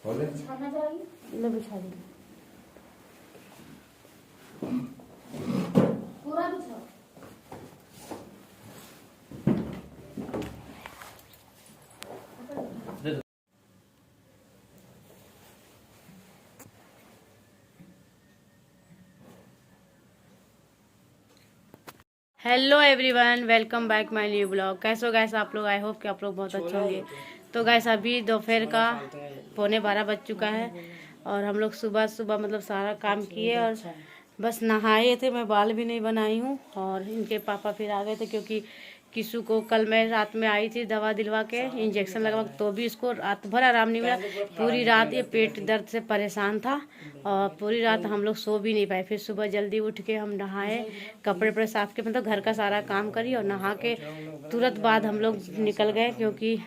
ले बिछा दी पूरा बिछा। Hello everyone, welcome back my new blog. कैसे हो गैस आप लोग? आई होप कि आप लोग बहुत अच्छे होंगे। तो गैस अभी दोपहर का 11:15 बज चुका है और हम लोग सुबह सुबह मतलब सारा काम किए और बस नहाए थे। मैं बाल भी नहीं बनाई हूँ और इनके पापा फिर आ गए थे क्योंकि किसू को कल मैं रात में आई थी दवा दिलवा के इंजेक्शन लगवा, तो भी इसको रात भर आराम नहीं मिला। पूरी रात ये पेट दर्द से परेशान था और पूरी रात हम लोग सो भी नहीं पाए। फिर सुबह जल्दी उठ के हम नहाए, कपड़े वपड़े साफ के मतलब घर का सारा काम करी और नहा के तुरंत बाद हम लोग निकल गए क्योंकि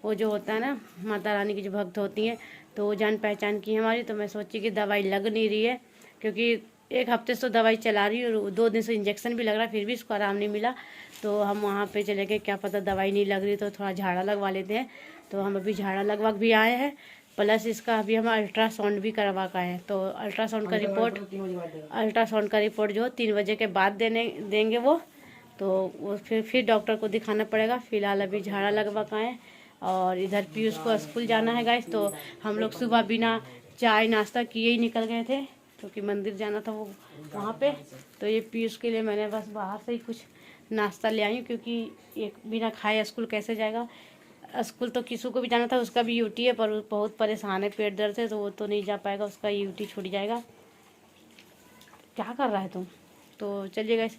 वो जो होता है ना माता रानी की जो भक्त होती हैं तो वो जान पहचान की हमारी। तो मैं सोची कि दवाई लग नहीं रही है क्योंकि एक हफ्ते से तो दवाई चला रही और 2 दिन से इंजेक्शन भी लग रहा, फिर भी इसको आराम नहीं मिला। तो हम वहाँ पे चले गए, क्या पता दवाई नहीं लग रही तो थोड़ा झाड़ा लगवा लेते हैं। तो हम अभी झाड़ा लगवा भी आए हैं, प्लस इसका अभी हम अल्ट्रासाउंड भी करवा का है। तो अल्ट्रासाउंड का रिपोर्ट जो 3 बजे के बाद देंगे वो, तो वो फिर डॉक्टर को दिखाना पड़ेगा। फिलहाल अभी झाड़ा लगवा का है और इधर पीयूष को स्कूल जाना है गाइस। तो हम लोग सुबह बिना चाय नाश्ता किए ही निकल गए थे क्योंकि मंदिर जाना था वो वहाँ पे। तो ये पीयूष के लिए मैंने बस बाहर से ही कुछ नाश्ता ले आई हूँ क्योंकि एक बिना खाए स्कूल कैसे जाएगा। स्कूल तो किसू को भी जाना था, उसका भी यूटी है पर वो बहुत परेशान है, पेट दर्द से, तो वो तो नहीं जा पाएगा, उसका यूटी छूट जाएगा। क्या कर रहा है तुम? तो चलिए गाइस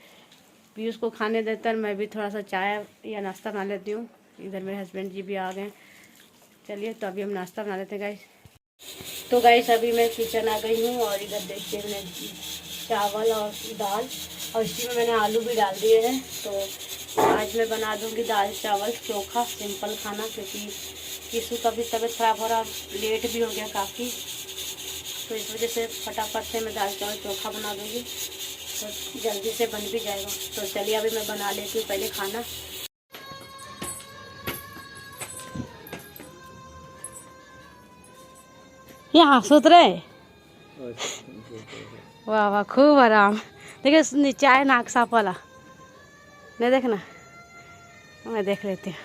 पीयूष को खाने देते हैं, मैं भी थोड़ा सा चाय या नाश्ता बना लेती हूँ। इधर मेरे हस्बैंड जी भी आ गए। चलिए तो अभी हम नाश्ता बना लेते हैं गाइस। तो गाइस अभी मैं किचन आ गई हूँ और इधर देखते हैं मैंने चावल और दाल और इसी में मैंने आलू भी डाल दिए हैं। तो आज मैं बना दूंगी दाल चावल चोखा, सिंपल खाना, क्योंकि किसू का भी तबीयत खराब हो रहा, लेट भी हो गया काफ़ी, तो इस वजह से फटाफट से मैं दाल चावल चोखा बना दूंगी तो जल्दी से बन भी जाएगा। तो चलिए अभी मैं बना लेती हूँ पहले खाना। यहाँ सुत रहे, वाह वाह खूब आराम। देखिए नीचे आए नाक साफ वाला, नहीं देखना, मैं देख लेती हूँ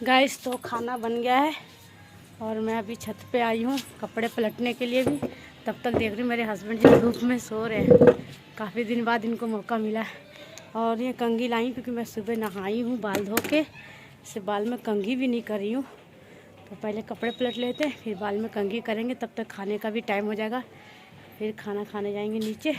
गाइस। तो खाना बन गया है और मैं अभी छत पे आई हूँ कपड़े पलटने के लिए भी। तब तक देख रही हूँ मेरे हस्बैंड जी धूप में सो रहे हैं, काफ़ी दिन बाद इनको मौका मिला है। और ये कंघी लाई क्योंकि मैं सुबह नहाई हूँ बाल धो के, इससे बाल में कंघी भी नहीं कर रही हूँ। तो पहले कपड़े पलट लेते हैं फिर बाल में कंघी करेंगे, तब तक खाने का भी टाइम हो जाएगा, फिर खाना खाने जाएंगे नीचे।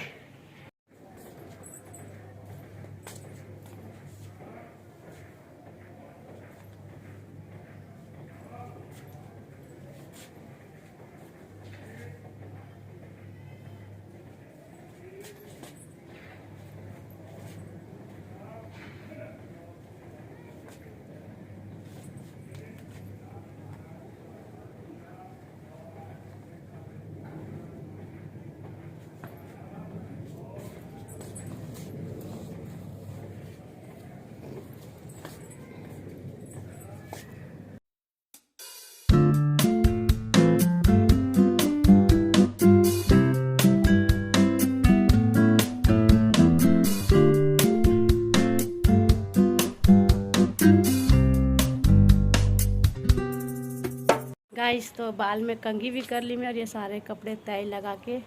गाइस तो बाल में कंघी भी कर ली मैं और ये सारे कपड़े तय लगा के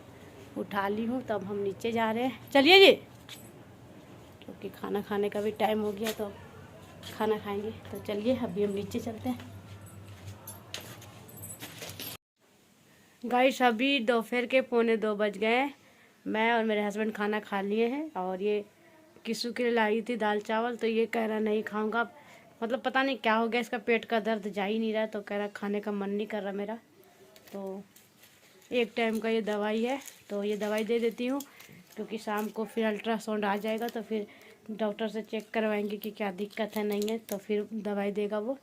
उठा ली हूँ। तब हम नीचे जा रहे हैं, चलिए जी, क्योंकि खाना खाने का भी टाइम हो गया तो खाना खाएंगे। तो चलिए अभी हम नीचे चलते हैं। गाइस अभी दोपहर के 1:45 बज गए। मैं और मेरे हस्बैंड खाना खा लिए हैं और ये किसू के लिए लाई थी दाल चावल, तो ये कह रहा नहीं खाऊंगा, मतलब पता नहीं क्या हो गया, इसका पेट का दर्द जा ही नहीं रहा, तो कह रहा खाने का मन नहीं कर रहा मेरा। तो एक टाइम का ये दवाई है तो ये दवाई दे देती हूँ क्योंकि शाम को फिर अल्ट्रासाउंड आ जाएगा तो फिर डॉक्टर से चेक करवाएंगे कि क्या दिक्कत है नहीं है, तो फिर दवाई देगा वो।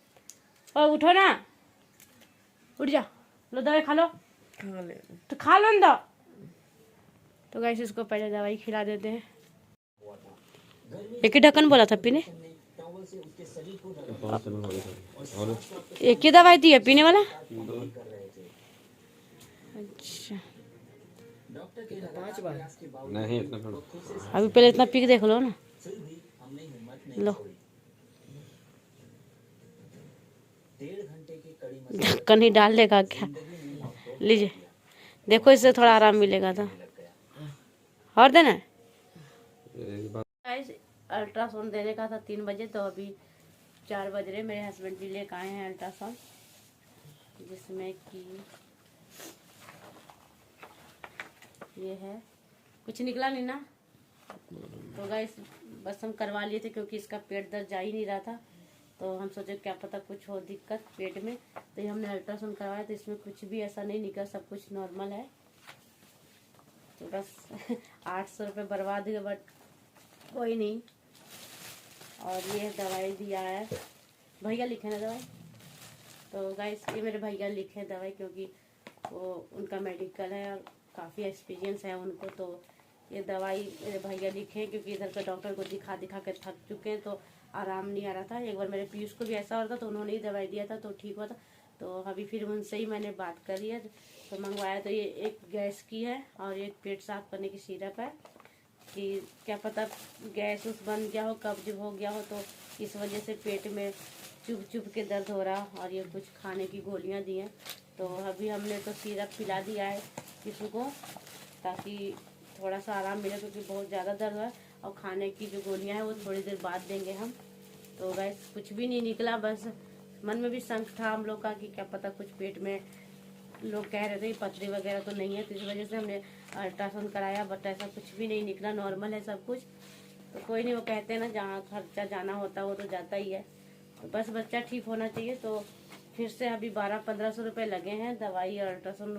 और उठो ना, उठ जा, लो दवाई खा लो, तो खा लो ना। तो गाइस इसको पहले दवाई खिला देते हैं। एक ही ढक्कन बोला था पीने, एक ही दवाई दी है पीने वाला। अच्छा, 5 बार नहीं इतना थोड़ा। अभी पहले इतना पी के देख लो ना। लो, ढक्कन ही डाल देगा क्या? लीजिए, देखो इससे थोड़ा आराम मिलेगा था। और देना है? अल्ट्रासाउंड देने का था 3 बजे, तो अभी 4 बज रहे। मेरे हस्बैंड जी लेकर आए हैं अल्ट्रासाउंड, जिसमें कि ये है। कुछ निकला नहीं ना, तो गाइस बस हम करवा लिए थे क्योंकि इसका पेट दर्द जा ही नहीं रहा था। तो हम सोचे क्या पता कुछ हो दिक्कत पेट में, तो ये हमने अल्ट्रासाउंड करवाया, तो इसमें कुछ भी ऐसा नहीं निकला, सब कुछ नॉर्मल है। तो बस 800 रुपये बर्बाद हुए, बट कोई नहीं। और ये दवाई दिया है, भैया लिखे ना दवाई। तो गाइस ये मेरे भैया लिखे दवाई, क्योंकि वो उनका मेडिकल है और काफ़ी एक्सपीरियंस है उनको। तो ये दवाई मेरे भैया लिखे, क्योंकि इधर का डॉक्टर को दिखा दिखा के थक चुके हैं, तो आराम नहीं आ रहा था। एक बार मेरे पीयूष को भी ऐसा हो रहा था, तो उन्होंने ही दवाई दिया था, तो ठीक हुआ था। तो अभी फिर उनसे ही मैंने बात करी है, तो मंगवाया। तो ये एक गैस की है और एक पेट साफ करने की सिरप है, कि क्या पता गैस उस बन गया हो, कब्ज हो गया हो, तो इस वजह से पेट में चुभ चुभ के दर्द हो रहा। और ये कुछ खाने की गोलियां दी हैं, तो अभी हमने तो सिरप पिला दिया है किसी को, ताकि थोड़ा सा आराम मिले, क्योंकि बहुत ज़्यादा दर्द है। और खाने की जो गोलियां हैं वो थोड़ी देर बाद देंगे हम। तो गैस कुछ भी नहीं निकला, बस मन में भी संक था हम लोग का कि क्या पता कुछ पेट में, लोग कह रहे थे कि पथरी वगैरह तो नहीं है, तो इस वजह से हमने अल्ट्रासाउंड कराया, बट ऐसा कुछ भी नहीं निकला, नॉर्मल है सब कुछ। तो कोई नहीं, वो कहते हैं ना जहाँ खर्चा जाना होता है वो तो जाता ही है। तो बस बच्चा ठीक होना चाहिए। तो फिर से अभी 1200-1500 रुपये लगे हैं दवाई और अल्ट्रासाउंड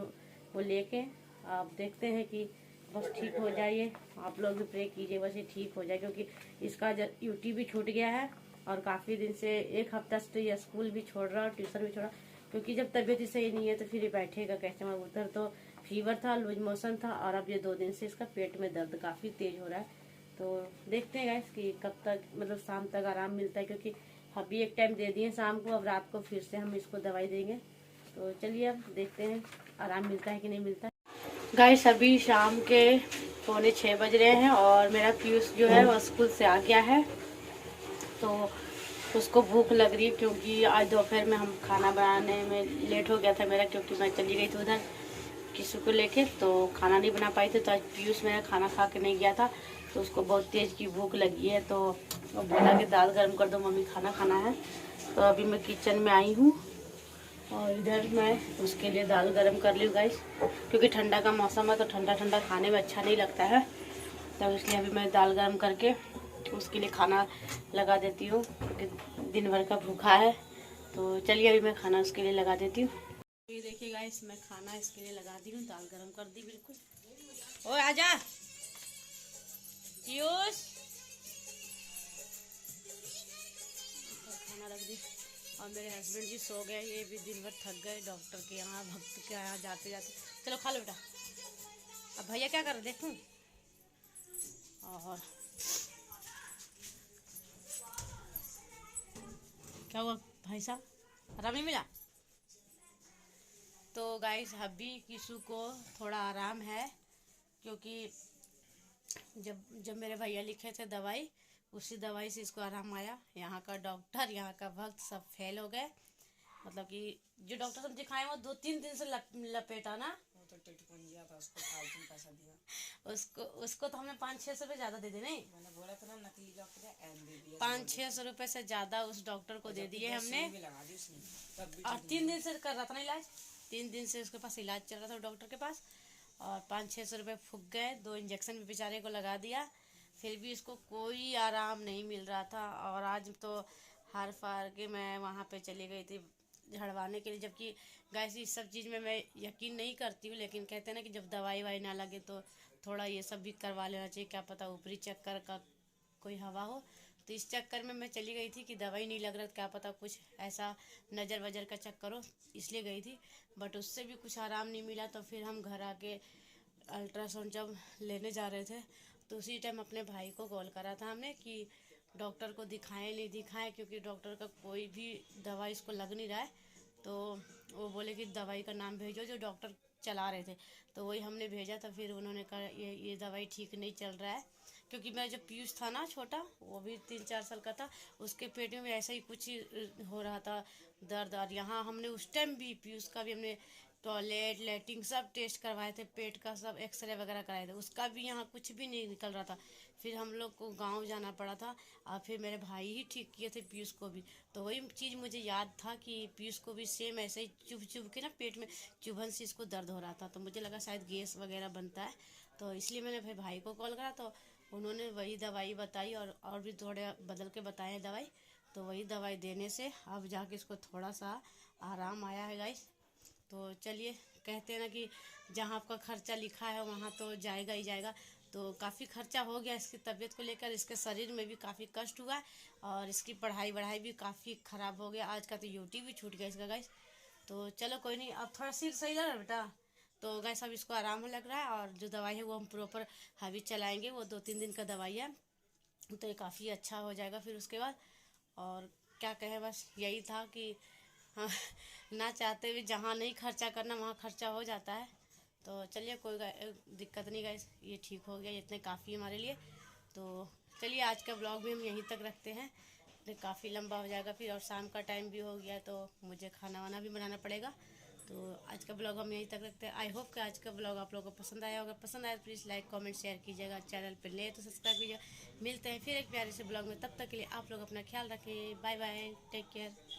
वो लेके। आप देखते हैं कि बस ठीक हो जाइए, आप लोग भी प्रे कीजिए बस ये ठीक हो जाए, क्योंकि इसका यूटी भी छूट गया है और काफ़ी दिन से 1 हफ्ता से तो ये स्कूल भी छोड़ रहा और ट्यूशन भी छोड़ा, क्योंकि जब तबीयत ही सही नहीं है तो फिर ये बैठेगा कैसे। मैं उधर तो फीवर था, लूज मोशन था, और अब ये 2 दिन से इसका पेट में दर्द काफ़ी तेज हो रहा है। तो देखते हैं गाइस कि कब तक, मतलब शाम तक आराम मिलता है, क्योंकि अभी एक टाइम दे दिए शाम को, अब रात को फिर से हम इसको दवाई देंगे। तो चलिए अब देखते हैं आराम मिलता है कि नहीं मिलता है। गाइस अभी शाम के 5:45 बज रहे हैं और मेरा पीयूष जो है वो स्कूल से आ गया है। तो उसको भूख लग रही है, क्योंकि आज दोपहर में हम खाना बनाने में लेट हो गया था मेरा, क्योंकि मैं चली गई थी उधर किसी को लेके, तो खाना नहीं बना पाई थी। तो आज पीयूष मेरा खाना खा के नहीं गया था, तो उसको बहुत तेज़ की भूख लगी है। तो वो बोला कि दाल गर्म कर दो मम्मी, खाना खाना है। तो अभी मैं किचन में आई हूँ और इधर मैं उसके लिए दाल गर्म कर ली गाइस, क्योंकि ठंडा का मौसम है तो ठंडा ठंडा खाने में अच्छा नहीं लगता है। तो इसलिए अभी मैं दाल गर्म करके उसके लिए खाना लगा देती हूँ, क्योंकि दिन भर का भूखा है। तो चलिए अभी मैं खाना उसके लिए लगा देती हूँ। ये देखिए गाइस मैं खाना इसके लिए लगा दी हूँ, दाल गर्म कर दी बिल्कुल। ओए आजा पीयूष, खाना रख दी। और मेरे हस्बैंड जी सो गए, ये भी दिन भर थक गए डॉक्टर के यहाँ, भक्त के यहाँ जाते जाते। चलो खा लो बेटा। अब भैया क्या कर रहे देखूं। और क्या हुआ भाई साहब, आराम नहीं मिला? तो गाइस अभी किसू को थोड़ा आराम है, क्योंकि जब मेरे भैया लिखे थे दवाई, उसी दवाई से इसको आराम आया। यहाँ का डॉक्टर, यहाँ का भक्त सब फेल हो गए। मतलब कि जो डॉक्टर सब दिखाए वो 2-3 दिन से लपेटा ना, वो तो टिटपुंजिया था, उसको फालतू पैसा दिया। उसको तो हमने 500-600 रुपये ज़्यादा दे दिए। नहीं, मैंने बोला था ना नकली डॉक्टर है, MBBS 500-600 रुपये से ज़्यादा उस डॉक्टर को दे दिए हमने। भी लगा दी उसने, तब भी और 3 दिन से कर रहा था ना इलाज, 3 दिन से उसके पास इलाज चल रहा था डॉक्टर के पास, और 500-600 रुपये फूक गए। 2 इंजेक्शन भी बेचारे को लगा दिया, फिर भी इसको कोई आराम नहीं मिल रहा था। और आज तो हार फार के मैं वहाँ पे चली गई थी झड़वाने के लिए, जबकि गैस इस सब चीज़ में मैं यकीन नहीं करती हूँ, लेकिन कहते हैं ना कि जब दवाई वाई ना लगे तो थोड़ा ये सब भी करवा लेना चाहिए, क्या पता ऊपरी चक्कर का कोई हवा हो। तो इस चक्कर में मैं चली गई थी कि दवाई नहीं लग रहा, क्या पता कुछ ऐसा नज़र वजर का चक्कर हो, इसलिए गई थी। बट उससे भी कुछ आराम नहीं मिला। तो फिर हम घर आके अल्ट्रासाउंड जब लेने जा रहे थे, तो उसी टाइम अपने भाई को कॉल करा था हमने कि डॉक्टर को दिखाएं नहीं दिखाएं, क्योंकि डॉक्टर का कोई भी दवाई इसको लग नहीं रहा है। तो वो बोले कि दवाई का नाम भेजो जो डॉक्टर चला रहे थे, तो वही हमने भेजा। तो फिर उन्होंने कहा ये दवाई ठीक नहीं चल रहा है, क्योंकि मेरा जो पीयूष था ना छोटा, वो भी 3-4 साल का था, उसके पेट में भी ऐसा ही कुछ हो रहा था, दर्द। और यहाँ हमने उस टाइम भी पीयूष का भी हमने टॉयलेट लेटरिन सब टेस्ट करवाए थे, पेट का सब एक्सरे वगैरह कराए थे, उसका भी यहाँ कुछ भी नहीं निकल रहा था। फिर हम लोग को गांव जाना पड़ा था, और फिर मेरे भाई ही ठीक किए थे पीयूष को भी। तो वही चीज़ मुझे याद था कि पीयूष को भी सेम ऐसे ही चुभ चुभ के ना पेट में चुभन से इसको दर्द हो रहा था, तो मुझे लगा शायद गैस वगैरह बनता है, तो इसलिए मैंने फिर भाई को कॉल करा। तो उन्होंने वही दवाई बताई, और भी थोड़े बदल के बताए हैं दवाई। तो वही दवाई देने से अब जाके इसको थोड़ा सा आराम आया है गाइस। तो चलिए, कहते हैं ना कि जहाँ आपका खर्चा लिखा है वहाँ तो जाएगा ही जाएगा। तो काफ़ी खर्चा हो गया इसकी तबीयत को लेकर, इसके शरीर में भी काफ़ी कष्ट हुआ, और इसकी पढ़ाई वढ़ाई भी काफ़ी ख़राब हो गया। आज का तो यूटी भी छूट गया इसका गाइस। तो चलो कोई नहीं, अब थोड़ा सिर सही लग रहा है बेटा। तो गैस अब इसको आराम लग रहा है, और जो दवाई है वो हम प्रॉपर हैवी चलाएंगे, वो 2-3 दिन का दवाई है, तो ये काफ़ी अच्छा हो जाएगा फिर उसके बाद। और क्या कहें, बस यही था कि हाँ, ना चाहते हुए जहाँ नहीं खर्चा करना वहाँ खर्चा हो जाता है। तो चलिए कोई दिक्कत नहीं गाइस, ये ठीक हो गया, इतने काफ़ी हमारे लिए। तो चलिए आज का ब्लॉग भी हम यहीं तक रखते हैं, तो काफ़ी लंबा हो जाएगा फिर, और शाम का टाइम भी हो गया, तो मुझे खाना वाना भी बनाना पड़ेगा। तो आज का ब्लॉग हम यहीं तक रखते हैं। आई होप कि आज का ब्लॉग आप लोगों को पसंद आया होगा। पसंद आया तो प्लीज़ लाइक कमेंट शेयर कीजिएगा, चैनल पर नए तो सब्सक्राइब कीजिएगा। मिलते हैं फिर एक प्यारे से ब्लॉग में, तब तक के लिए आप लोग अपना ख्याल रखें। Bye bye, take care.